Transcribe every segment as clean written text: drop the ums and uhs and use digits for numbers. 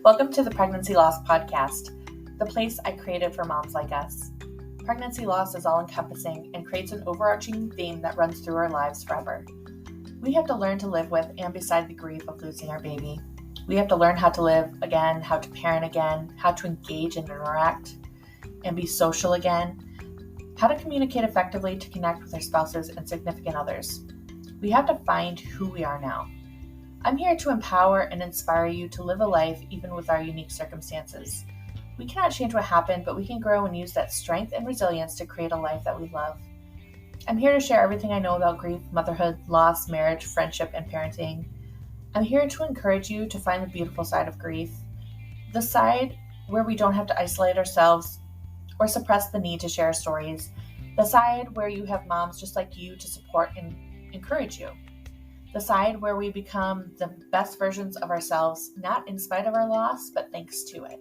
Welcome to the Pregnancy Loss Podcast, the place I created for moms like us. Pregnancy loss is all-encompassing and creates an overarching theme that runs through our lives forever. We have to learn to live with and beside the grief of losing our baby. We have to learn how to live again, how to parent again, how to engage and interact and be social again, how to communicate effectively to connect with our spouses and significant others. We have to find who we are now. I'm here to empower and inspire you to live a life even with our unique circumstances. We cannot change what happened, but we can grow and use that strength and resilience to create a life that we love. I'm here to share everything I know about grief, motherhood, loss, marriage, friendship, and parenting. I'm here to encourage you to find the beautiful side of grief, the side where we don't have to isolate ourselves or suppress the need to share stories, the side where you have moms just like you to support and encourage you. The side where we become the best versions of ourselves, not in spite of our loss, but thanks to it.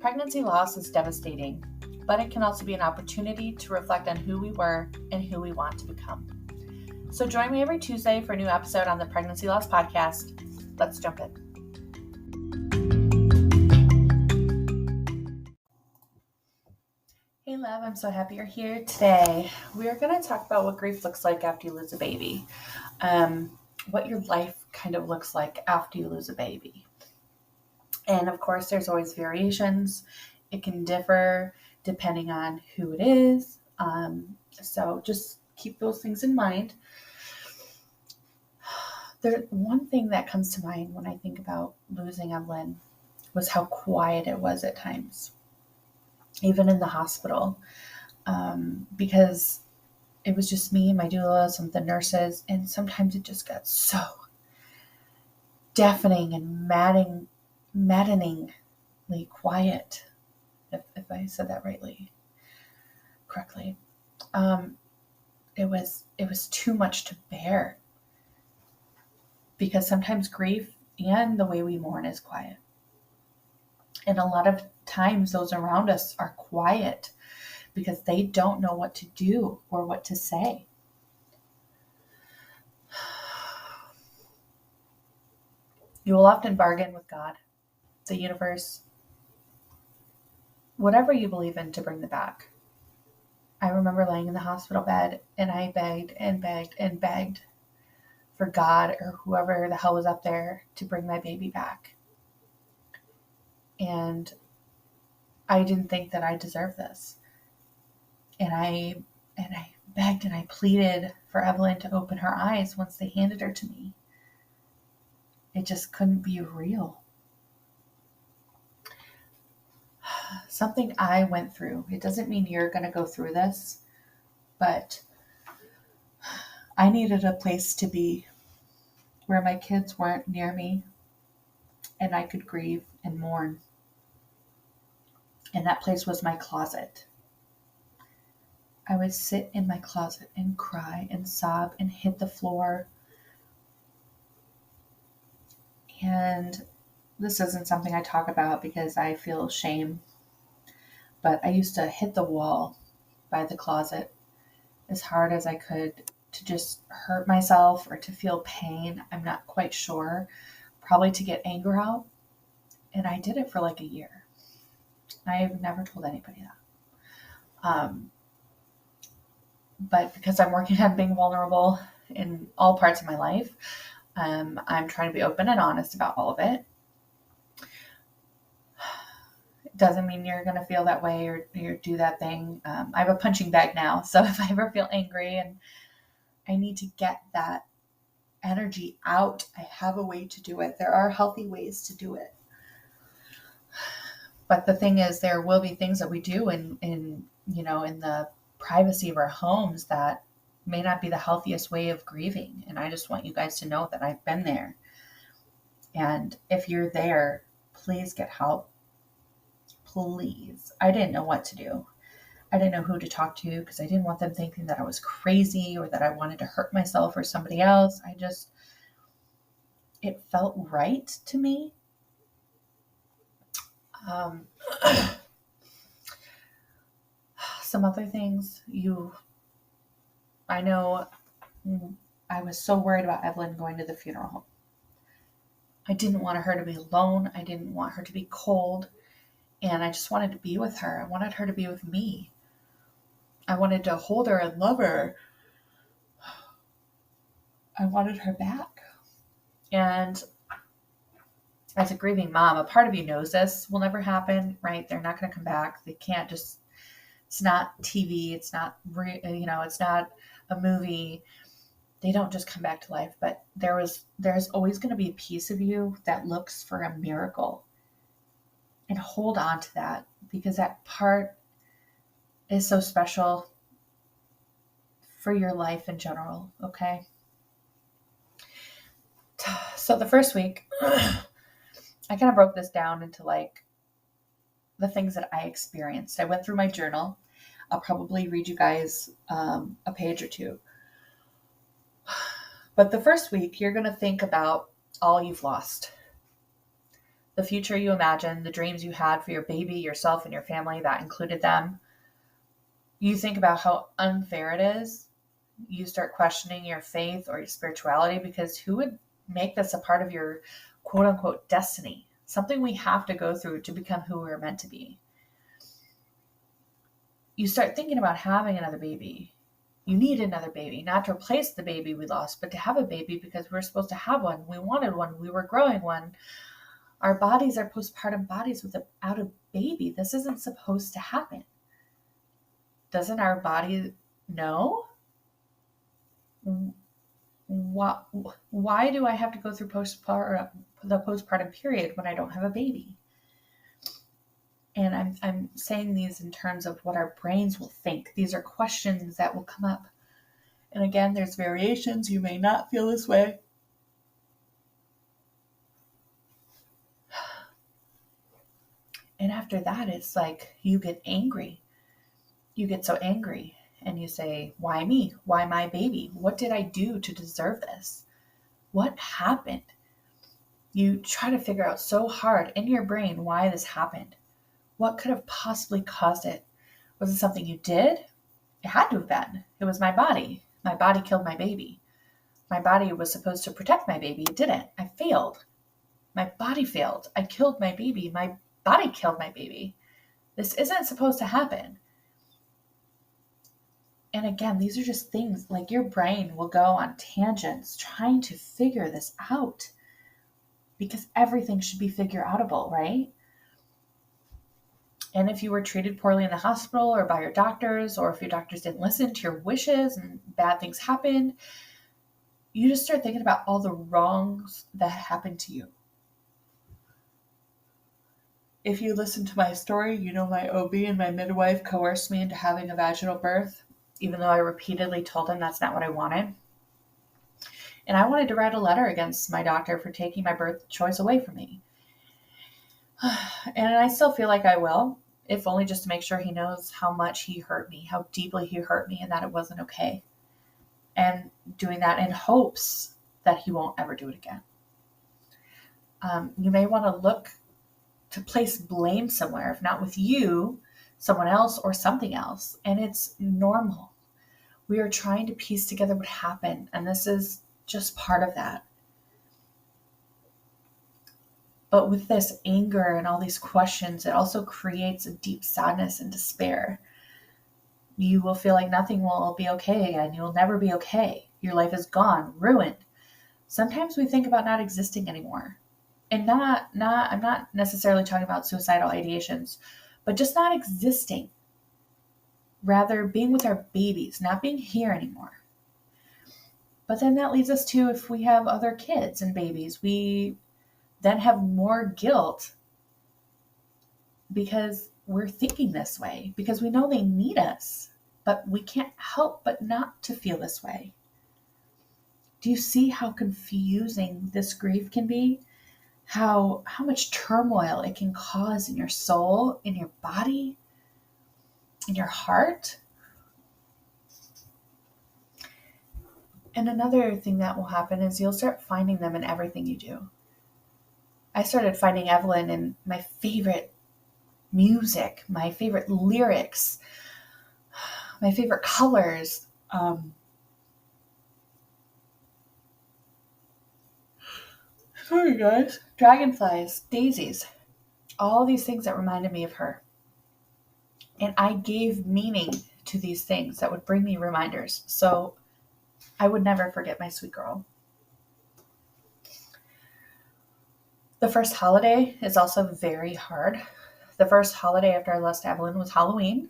Pregnancy loss is devastating, but it can also be an opportunity to reflect on who we were and who we want to become. So join me every Tuesday for a new episode on the Pregnancy Loss Podcast. Let's jump in. Hey love, I'm so happy you're here today. We are going to talk about what grief looks like after you lose a baby. What your life kind of looks like after you lose a baby. And of course, there's always variations. It can differ depending on who it is. So just keep those things in mind. One thing that comes to mind when I think about losing Evelyn was how quiet it was at times, even in the hospital, because it was just me, my doula, some of the nurses, and sometimes it just got so deafening and maddeningly quiet, if I said that correctly. It was too much to bear, because sometimes grief and the way we mourn is quiet. And a lot of times those around us are quiet because they don't know what to do or what to say. You will often bargain with God, the universe, whatever you believe in, to bring them back. I remember laying in the hospital bed and I begged and begged and begged for God or whoever the hell was up there to bring my baby back. And I didn't think that I deserved this. And I begged and I pleaded for Evelyn to open her eyes once they handed her to me. It just couldn't be real. Something I went through. It doesn't mean you're going to go through this, but I needed a place to be where my kids weren't near me and I could grieve and mourn. And that place was my closet. I would sit in my closet and cry and sob and hit the floor. And this isn't something I talk about because I feel shame, but I used to hit the wall by the closet as hard as I could to just hurt myself or to feel pain. I'm not quite sure. Probably to get anger out. And I did it for like a year. I've never told anybody that. But because I'm working on being vulnerable in all parts of my life, I'm trying to be open and honest about all of it. It doesn't mean you're going to feel that way or do that thing. I have a punching bag now, so if I ever feel angry and I need to get that energy out, I have a way to do it. There are healthy ways to do it. But the thing is, there will be things that we do in the privacy of our homes that may not be the healthiest way of grieving. And I just want you guys to know that I've been there. And if you're there, please get help. Please. I didn't know what to do. I didn't know who to talk to because I didn't want them thinking that I was crazy or that I wanted to hurt myself or somebody else. It felt right to me. Some other things I know I was so worried about Evelyn going to the funeral home. I didn't want her to be alone. I didn't want her to be cold. And I just wanted to be with her. I wanted her to be with me. I wanted to hold her and love her. I wanted her back. And as a grieving mom, a part of you knows this will never happen, right? They're not going to come back. They can't just, it's not TV. It's not, it's not a movie. They don't just come back to life. But there's always going to be a piece of you that looks for a miracle. And hold on to that, because that part is so special for your life in general, okay? So the first week, I kind of broke this down into like the things that I experienced. I went through my journal. I'll probably read you guys a page or two. But the first week, you're going to think about all you've lost. The future you imagined, the dreams you had for your baby, yourself, and your family that included them. You think about how unfair it is. You start questioning your faith or your spirituality, because who would make this a part of your quote unquote destiny? Something we have to go through to become who we're meant to be. You start thinking about having another baby. You need another baby, not to replace the baby we lost, but to have a baby because we're supposed to have one. We wanted one. We were growing one. Our bodies are postpartum bodies without a baby. This isn't supposed to happen. Doesn't our body know? Why do I have to go through the postpartum period when I don't have a baby? And I'm saying these in terms of what our brains will think. These are questions that will come up. And again, there's variations. You may not feel this way. And after that, it's like you get angry. You get so angry and you say, why me? Why my baby? What did I do to deserve this? What happened? You try to figure out so hard in your brain why this happened. What could have possibly caused it? Was it something you did? It had to have been. It was my body. My body killed my baby. My body was supposed to protect my baby. It didn't. I failed. My body failed. I killed my baby. My body killed my baby. This isn't supposed to happen. And again, these are just things like your brain will go on tangents trying to figure this out, because everything should be figure outable, right? And if you were treated poorly in the hospital or by your doctors, or if your doctors didn't listen to your wishes and bad things happened, you just start thinking about all the wrongs that happened to you. If you listen to my story, you know my OB and my midwife coerced me into having a vaginal birth, even though I repeatedly told them that's not what I wanted. And I wanted to write a letter against my doctor for taking my birth choice away from me. And I still feel like I will, if only just to make sure he knows how much he hurt me, how deeply he hurt me, and that it wasn't okay. And doing that in hopes that he won't ever do it again. You may want to look to place blame somewhere, if not with you, someone else or something else. And it's normal. We are trying to piece together what happened, and this is just part of that. But with this anger and all these questions, it also creates a deep sadness and despair. You will feel like nothing will be okay, and you'll never be okay. Your life is gone, ruined. Sometimes we think about not existing anymore. And I'm not necessarily talking about suicidal ideations, but just not existing. Rather, being with our babies, not being here anymore. But then that leads us to, if we have other kids and babies, we then have more guilt because we're thinking this way, because we know they need us, but we can't help but not to feel this way. Do you see how confusing this grief can be? How much turmoil it can cause in your soul, in your body, in your heart? And another thing that will happen is you'll start finding them in everything you do. I started finding Evelyn in my favorite music, my favorite lyrics, my favorite colors. Sorry, guys. Dragonflies, daisies, all these things that reminded me of her. And I gave meaning to these things that would bring me reminders. So I would never forget my sweet girl. The first holiday is also very hard. The first holiday after I lost Evelyn was Halloween.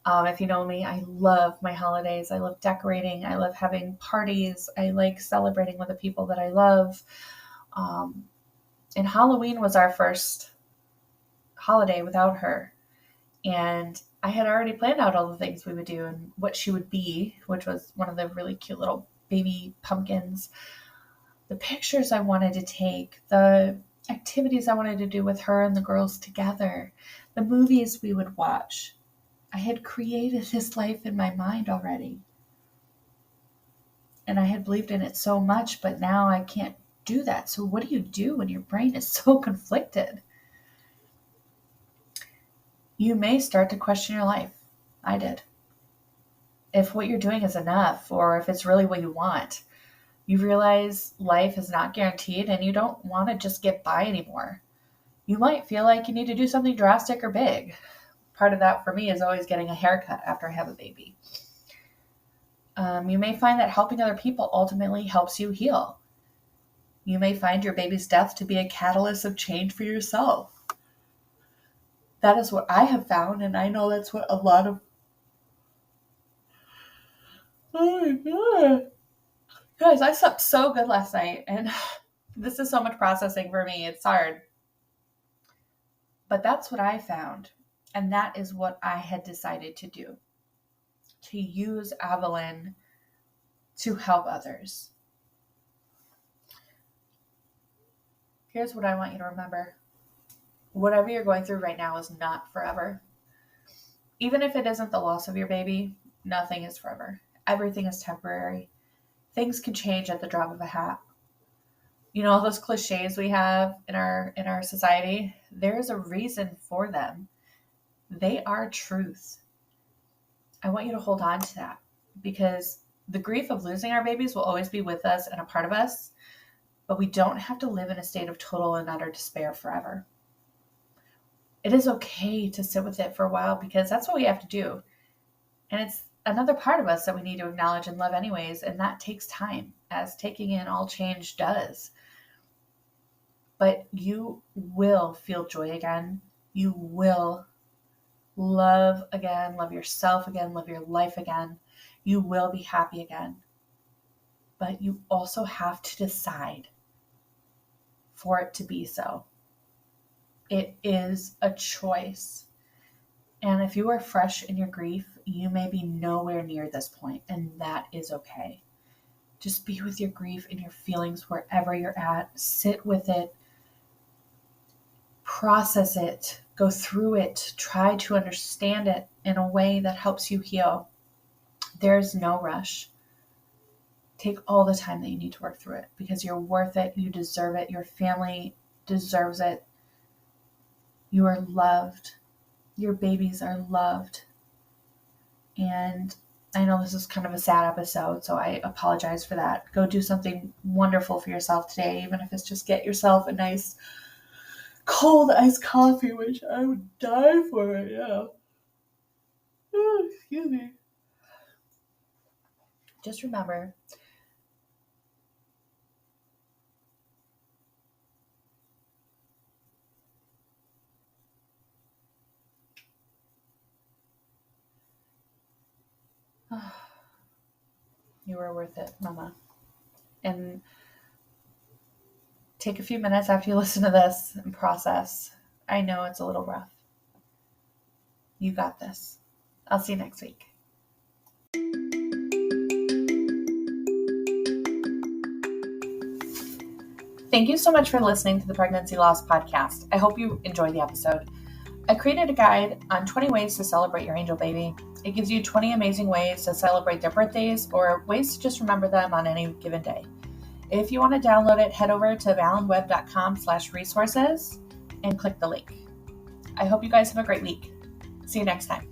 If you know me, I love my holidays. I love decorating. I love having parties. I like celebrating with the people that I love. And Halloween was our first holiday without her. And I had already planned out all the things we would do and what she would be, which was one of the really cute little baby pumpkins. The pictures I wanted to take, the activities I wanted to do with her and the girls together, the movies we would watch. I had created this life in my mind already. And I had believed in it so much, but now I can't do that. So what do you do when your brain is so conflicted? You may start to question your life. I did. If what you're doing is enough, or if it's really what you want, you realize life is not guaranteed and you don't want to just get by anymore. You might feel like you need to do something drastic or big. Part of that for me is always getting a haircut after I have a baby. You may find that helping other people ultimately helps you heal. You may find your baby's death to be a catalyst of change for yourself. That is what I have found, and I know that's what a lot of... Oh my God. Guys, I slept so good last night, and this is so much processing for me. It's hard. But that's what I found, and that is what I had decided to do. To use Evelyn to help others. Here's what I want you to remember. Whatever you're going through right now is not forever. Even if it isn't the loss of your baby, nothing is forever. Everything is temporary. Things can change at the drop of a hat. You know, all those cliches we have in our society, there's a reason for them. They are truth. I want you to hold on to that, because the grief of losing our babies will always be with us and a part of us, but we don't have to live in a state of total and utter despair forever. It is okay to sit with it for a while, because that's what we have to do. And it's another part of us that we need to acknowledge and love anyways, and that takes time, as taking in all change does. But you will feel joy again. You will love again, love yourself again, love your life again. You will be happy again. But you also have to decide for it to be so. It is a choice. And if you are fresh in your grief, you may be nowhere near this point, and that is okay. Just be with your grief and your feelings wherever you're at. Sit with it. Process it. Go through it. Try to understand it in a way that helps you heal. There's no rush. Take all the time that you need to work through it, because you're worth it. You deserve it. Your family deserves it. You are loved. Your babies are loved. And I know this is kind of a sad episode, so I apologize for that. Go do something wonderful for yourself today, even if it's just get yourself a nice cold iced coffee, which I would die for right now. Oh, excuse me. Just remember, you are worth it, Mama. And take a few minutes after you listen to this and process. I know it's a little rough. You got this. I'll see you next week. Thank you so much for listening to the Pregnancy Loss Podcast. I hope you enjoyed the episode. I created a guide on 20 ways to celebrate your angel baby. It gives you 20 amazing ways to celebrate their birthdays, or ways to just remember them on any given day. If you want to download it, head over to valenweb.com/resources and click the link. I hope you guys have a great week. See you next time.